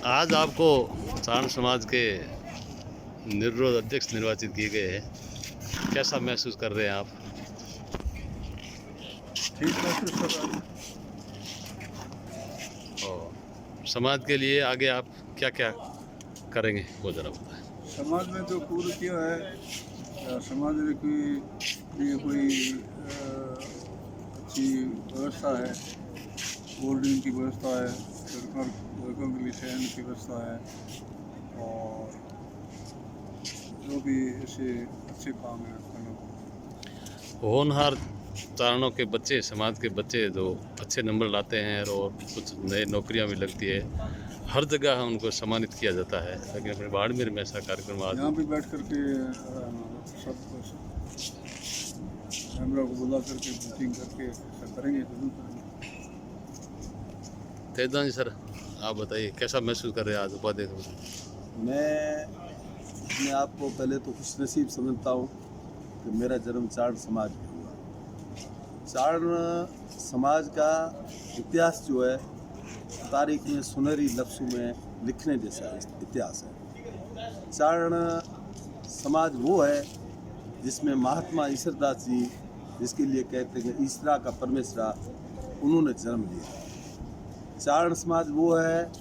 आज आपको चारण समाज के निर्विरोध अध्यक्ष निर्वाचित किए गए हैं, कैसा महसूस कर रहे हैं आप? ठीक महसूस कर रहा हूँ। और समाज के लिए आगे आप क्या क्या करेंगे वो ज़रा बताएं। समाज में जो पूर्ण किया है, समाज में कोई अच्छी व्यवस्था है, कोल्ड ड्रिंक की व्यवस्था है, लड़कों के लिए शयन की व्यवस्था है, और जो भी ऐसे अच्छे काम हैं होनहार चारणों के बच्चे, समाज के बच्चे जो अच्छे नंबर लाते हैं और कुछ नई नौकरियां भी लगती है, हर जगह उनको सम्मानित किया जाता है। लेकिन अपने बाड़मेर में ऐसा कार्यक्रम आज यहाँ भी बैठ करके सब कैमरा को बुला करके मीटिंग करके ऐसा करेंगे, जरूर करेंगे। तेजदान जी सर, आप बताइए कैसा महसूस कर रहे हैं आज उपाध्यक्ष? मैं अपने आप को पहले तो खुशनसीब समझता हूँ कि मेरा जन्म चारण समाज में हुआ। चारण समाज का इतिहास जो है तारीख में सुनहरी लफ्ज़ों में लिखने जैसा इतिहास है। चारण समाज वो है जिसमें महात्मा ईश्वरदास जी, जिसके लिए कहते हैं ईश्वरा का परमेश्वरा, उन्होंने जन्म लिया। चारण समाज वो है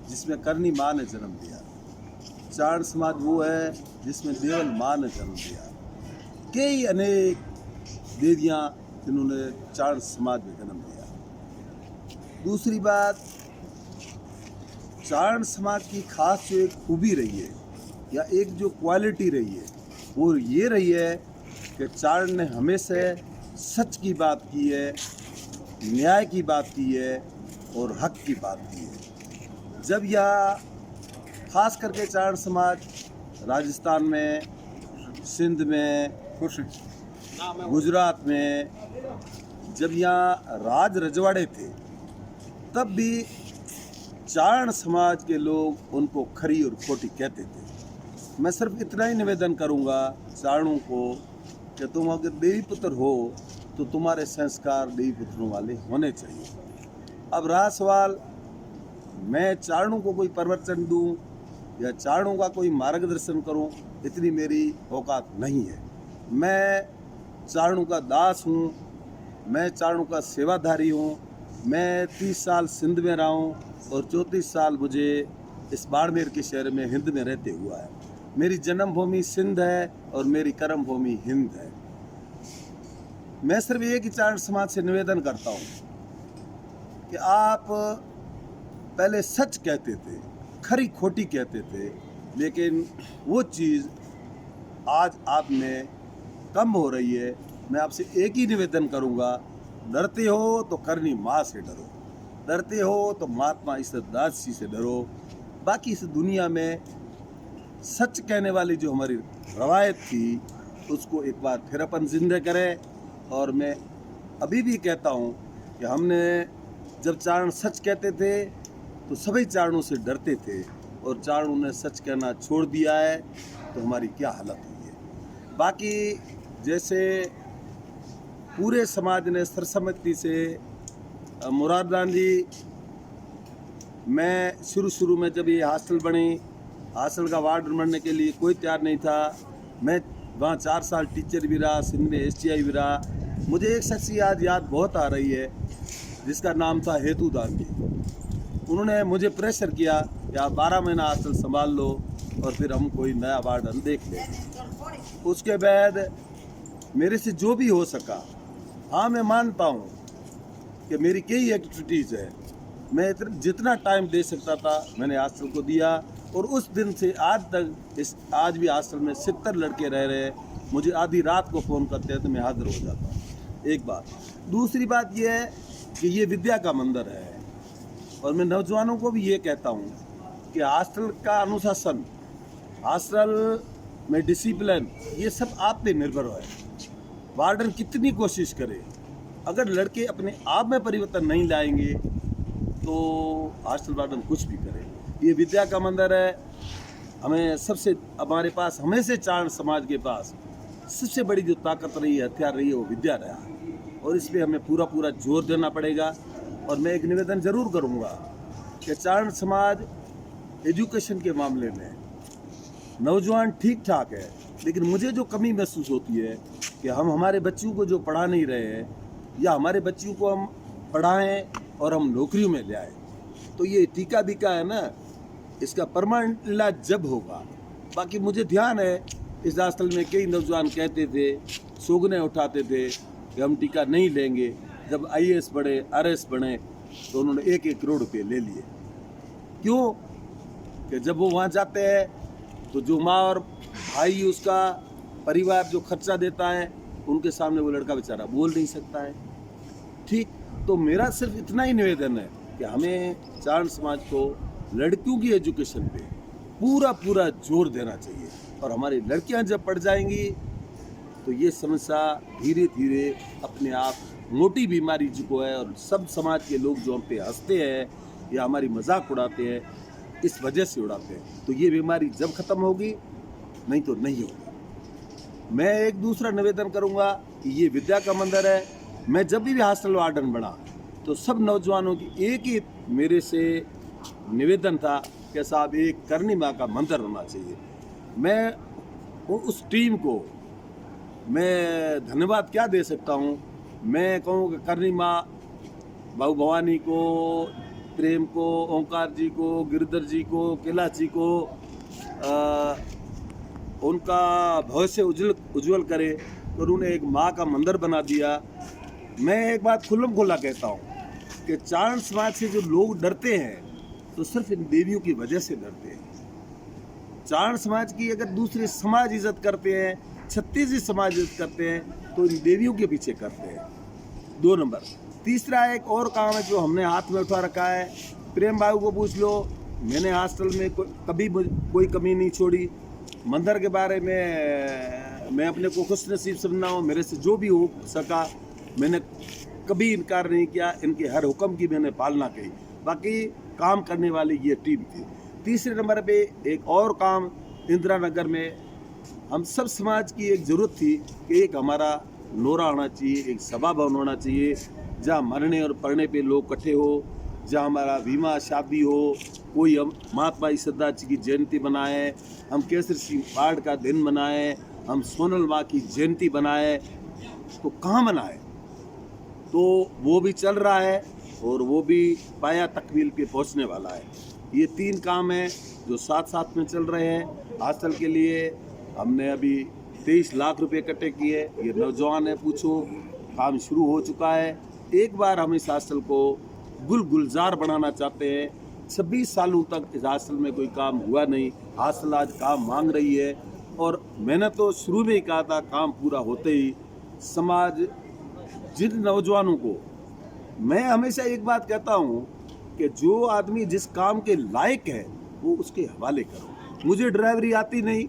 जिसमें करनी माँ ने जन्म लिया। चारण समाज वो है जिसमें देवल माँ ने जन्म लिया। कई अनेक देवियाँ जिन्होंने चारण समाज में जन्म लिया। दूसरी बात, चारण समाज की खास जो एक खूबी रही है या एक जो क्वालिटी रही है वो ये रही है कि चारण ने हमेशा सच की बात की है, न्याय की बात की है और हक की बात की है। जब यह खास करके चारण समाज राजस्थान में, सिंध में, गुजरात में, जब यहाँ राज रजवाड़े थे तब भी चारण समाज के लोग उनको खरी और खोटी कहते थे। मैं सिर्फ इतना ही निवेदन करूँगा चारणों को कि तुम अगर देवी पुत्र हो तो तुम्हारे संस्कार देवी पुत्रों वाले होने चाहिए। अब रहा सवाल, मैं चारणों को कोई प्रवचन दूं या चारणों का कोई मार्गदर्शन करूं, इतनी मेरी औकात नहीं है। मैं चारणों का दास हूं, मैं चारणों का सेवाधारी हूं। मैं 30 साल सिंध में रहा हूं और 34 साल मुझे इस बाड़मेर के शहर में हिंद में रहते हुआ है। मेरी जन्मभूमि सिंध है और मेरी कर्म भूमि हिंद है। मैं सिर्फ एक ही चारण समाज से निवेदन करता हूं कि आप पहले सच कहते थे, खरी खोटी कहते थे, लेकिन वो चीज़ आज आप में कम हो रही है। मैं आपसे एक ही निवेदन करूंगा, डरते हो तो करनी माँ से डरो, डरते हो तो महात्मा ईश्वरदास जी से डरो। बाकी इस दुनिया में सच कहने वाली जो हमारी रवायत थी उसको एक बार फिर अपन जिंदा करें। और मैं अभी भी कहता हूँ कि हमने जब चारण सच कहते थे तो सभी चारणों से डरते थे, और चारणों ने सच कहना छोड़ दिया है तो हमारी क्या हालत हुई है। बाकी जैसे पूरे समाज ने सर्वसम्मति से, मुरादान जी, मैं शुरू में जब ये हॉस्टल बनी, हॉस्टल का वार्डन बनने के लिए कोई तैयार नहीं था। मैं वहाँ 4 साल टीचर भी रहा, सिंध में STI भी रहा। मुझे एक शख्स की आज याद बहुत आ रही है जिसका नाम था हेतुदान जी। उन्होंने मुझे प्रेशर किया कि आप 12 महीना हॉस्टल संभाल लो और फिर हम कोई नया वार्डन देख लेंगे। उसके बाद मेरे से जो भी हो सका, हाँ मैं मानता हूँ कि मेरी कई एक्टिविटीज़ है, मैं जितना टाइम दे सकता था मैंने हॉस्टल को दिया। और उस दिन से आज तक आज भी हॉस्टल में 70 लड़के रह रहे हैं। मुझे आधी रात को फ़ोन करते हैं तो मैं हाजिर हो जाता हूँ। एक बात। दूसरी बात यह है कि ये विद्या का मंदिर है, और मैं नौजवानों को भी ये कहता हूँ कि हॉस्टल का अनुशासन, हॉस्टल में डिसिप्लिन, ये सब आप पे निर्भर है। वार्डन कितनी कोशिश करे, अगर लड़के अपने आप में परिवर्तन नहीं लाएंगे तो हॉस्टल वार्डन कुछ भी करे। ये विद्या का मंदिर है। हमें हमारे पास हमेशा चारण समाज के पास सबसे बड़ी जो ताकत रही है, हथियार रही है, वो विद्या रहा है, और इसलिए हमें पूरा जोर देना पड़ेगा। और मैं एक निवेदन जरूर करूँगा कि चारण समाज एजुकेशन के मामले में नौजवान ठीक ठाक है, लेकिन मुझे जो कमी महसूस होती है कि हम हमारे बच्चों को जो पढ़ा नहीं रहे हैं, या हमारे बच्चों को हम पढ़ाएं और हम नौकरियों में ले आए, तो ये टीका बीका है ना, इसका परमानेंट इलाज जब होगा। बाकी मुझे ध्यान है इस हॉस्टल में कई नौजवान कहते थे, सोगने उठाते थे कि हम टीका नहीं लेंगे। जब IAS बने, RS बने, तो उन्होंने 1-1 करोड़ रुपये ले लिए। क्यों? कि जब वो वहाँ जाते हैं तो जो माँ और भाई, उसका परिवार जो खर्चा देता है, उनके सामने वो लड़का बेचारा बोल नहीं सकता है। ठीक, तो मेरा सिर्फ इतना ही निवेदन है कि हमें चारण समाज को लड़कियों की एजुकेशन पे पूरा जोर देना चाहिए, और हमारी लड़कियां जब पढ़ जाएंगी तो ये समस्या धीरे धीरे अपने आप मोटी बीमारी जो है, और सब समाज के लोग जो हम पे हंसते हैं या हमारी मजाक उड़ाते हैं, इस वजह से उड़ाते हैं, तो ये बीमारी जब ख़त्म होगी, नहीं तो नहीं होगी। मैं एक दूसरा निवेदन करूंगा कि ये विद्या का मंदिर है। मैं जब भी हॉस्टल वार्डन बना तो सब नौजवानों की एक ही मेरे से निवेदन था कि साहब एक करनी माँ का मंदिर होना चाहिए। मैं उस टीम को मैं धन्यवाद क्या दे सकता हूँ। मैं कहूँ कि करनी माँ, बाबू भवानी को, प्रेम को, ओंकार जी को, गिरधर जी को, कैलाश जी को, उनका भविष्य उज्जवल करे, तो उन्होंने एक माँ का मंदिर बना दिया। मैं एक बात खुल्लम खुल्ला कहता हूँ कि चारण समाज से जो लोग डरते हैं, तो सिर्फ इन देवियों की वजह से डरते हैं। चारण समाज की अगर दूसरे समाज इज्जत करते हैं, छत्तीसगढ़ी समाज इज्जत करते हैं, तो इन देवियों के पीछे करते हैं। 2 नंबर। तीसरा एक और काम है जो हमने हाथ में उठा रखा है। प्रेम बाबू को पूछ लो, मैंने हॉस्टल में कभी कोई कमी नहीं छोड़ी। मंदिर के बारे में मैं अपने को खुश नसीब समझना हूँ, मेरे से जो भी हो सका मैंने कभी इनकार नहीं किया, इनके हर हुक्म की मैंने पालना की। बाकी काम करने वाली ये टीम थी। तीसरे नंबर पे एक और काम, इंदिरा नगर में हम सब समाज की एक ज़रूरत थी कि एक हमारा नोरा होना चाहिए, एक सभा भवन होना चाहिए, जहाँ मरने और पढ़ने पे लोग इकट्ठे हो, जहाँ हमारा विवाह शादी हो, कोई हम महात्मा श्रद्धा जी की जयंती बनाएं, हम केसर सिंह पाठ का दिन बनाएं, हम सोनल माँ की जयंती बनाएं, तो कहाँ बनाएं? तो वो भी चल रहा है और वो भी पाया तकमील पे पहुंचने वाला है। ये 3 काम हैं जो साथ साथ में चल रहे हैं। हॉस्टल के लिए हमने अभी 23 लाख रुपए इकट्ठे किए। ये नौजवान है, पूछो, काम शुरू हो चुका है। एक बार हम इस हॉस्टल को गुलजार बनाना चाहते हैं। 26 सालों तक इस हॉस्टल में कोई काम हुआ नहीं, हॉस्टल आज काम मांग रही है। और मैंने तो शुरू में ही कहा था, काम पूरा होते ही समाज, जिन नौजवानों को, मैं हमेशा एक बात कहता हूँ कि जो आदमी जिस काम के लायक है वो उसके हवाले करो। मुझे ड्राइवरी आती नहीं,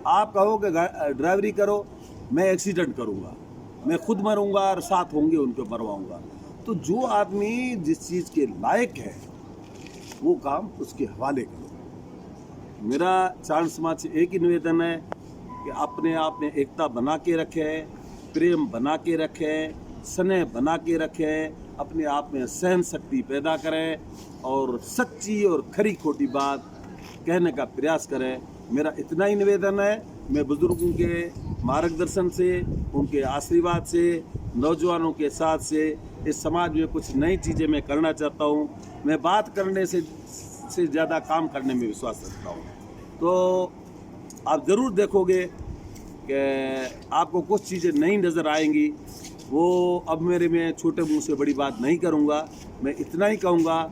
आप कहो कि ड्राइवरी करो, मैं एक्सीडेंट करूँगा, मैं खुद मरूँगा और साथ होंगे उनको मरवाऊँगा। तो जो आदमी जिस चीज़ के लायक है वो काम उसके हवाले करो। मेरा चारण समाज से एक ही निवेदन है कि अपने आप में एकता बना के रखें, प्रेम बना के रखें, स्नेह बना के रखें, अपने आप में सहन शक्ति पैदा करें और सच्ची और खरी खोटी बात कहने का प्रयास करें। मेरा इतना ही निवेदन है। मैं बुजुर्गों के मार्गदर्शन से, उनके आशीर्वाद से, नौजवानों के साथ से इस समाज में कुछ नई चीज़ें मैं करना चाहता हूँ। मैं बात करने से ज़्यादा काम करने में विश्वास रखता हूँ। तो आप ज़रूर देखोगे कि आपको कुछ चीज़ें नई नज़र आएंगी। वो अब मेरे में छोटे मुंह से बड़ी बात नहीं करूँगा। मैं इतना ही कहूँगा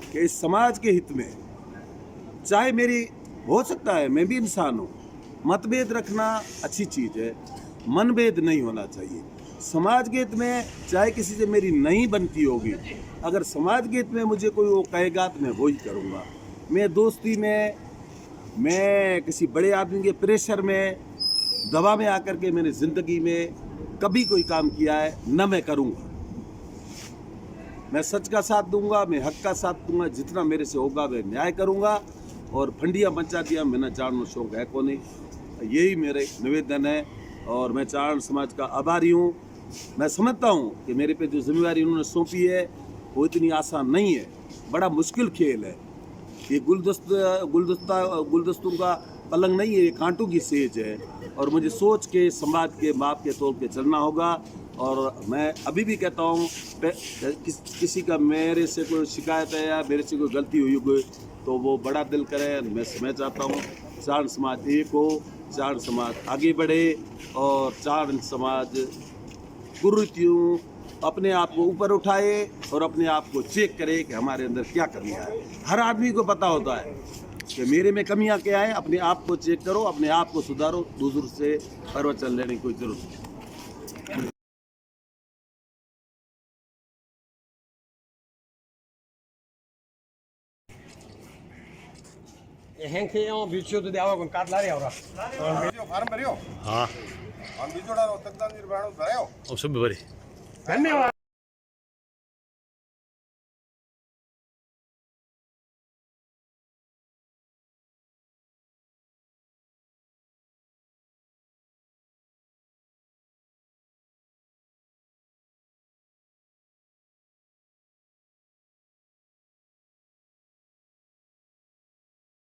कि इस समाज के हित में, चाहे मेरी, हो सकता है मैं भी इंसान हूँ, मतभेद रखना अच्छी चीज़ है, मनभेद नहीं होना चाहिए। समाज के हित में चाहे किसी से मेरी नहीं बनती होगी, अगर समाज के हित में मुझे कोई वो कहेगा तो मैं वही करूँगा। मैं दोस्ती में, मैं किसी बड़े आदमी के प्रेशर में, दबाव में आकर के मैंने ज़िंदगी में कभी कोई काम किया है न मैं करूँगा। मैं सच का साथ दूंगा, मैं हक का साथ दूंगा, जितना मेरे से होगा मैं न्याय करूँगा। और फंडियाँ बचा दिया मैंने चारण शौक है को नहीं, यही मेरे निवेदन है। और मैं चारण समाज का आभारी हूँ। मैं समझता हूँ कि मेरे पे जो जिम्मेवारी उन्होंने सौंपी है वो इतनी आसान नहीं है, बड़ा मुश्किल खेल है। ये गुलदस्तों का पलंग नहीं है, ये कांटों की सेज है। और मुझे सोच के समाज के माप के तौर पे चलना होगा। और मैं अभी भी कहता हूँ, किसी का मेरे से कोई शिकायत है या मेरे से कोई गलती हुई कोई, तो वो बड़ा दिल करे। मैं चाहता हूँ चारण समाज एक हो, चारण समाज आगे बढ़े और चारण समाज कुरीतियों अपने आप को ऊपर उठाए और अपने आप को चेक करे कि हमारे अंदर क्या कमियां है। हर आदमी को पता होता है कि मेरे में कमियां क्या है। अपने आप को चेक करो, अपने आप को सुधारो, दूसरों से प्रवचन लेने की कोई जरूरत नहीं। 행태형 비추도 대하고 까달래요. फार्म भरियो हाँ हम बीजोड़ा तकदान निर्माण भरायो और सब भरी धन्यवाद.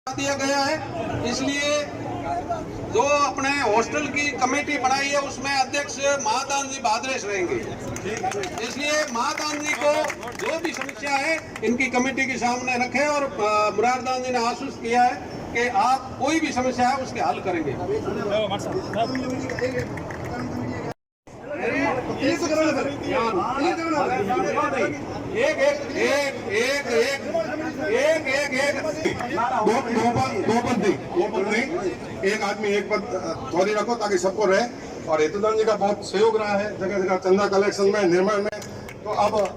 दिया गया है। इसलिए जो अपने हॉस्टल की कमेटी बनाई है उसमें अध्यक्ष महादान जी भाद्रेश रहेंगे। इसलिए महादान जी को जो भी समस्या है इनकी कमेटी के सामने रखें और मुरारदान जी ने आश्वस्त किया है कि आप कोई भी समस्या है उसके हल करेंगे। एक एक एक एक एक एक एक दो पद नहीं, एक आदमी एक पद थोड़ी रखो ताकि सबको रहे। और हेतुदान जी का बहुत सहयोग रहा है जगह जगह चंदा कलेक्शन में, निर्माण में। तो अब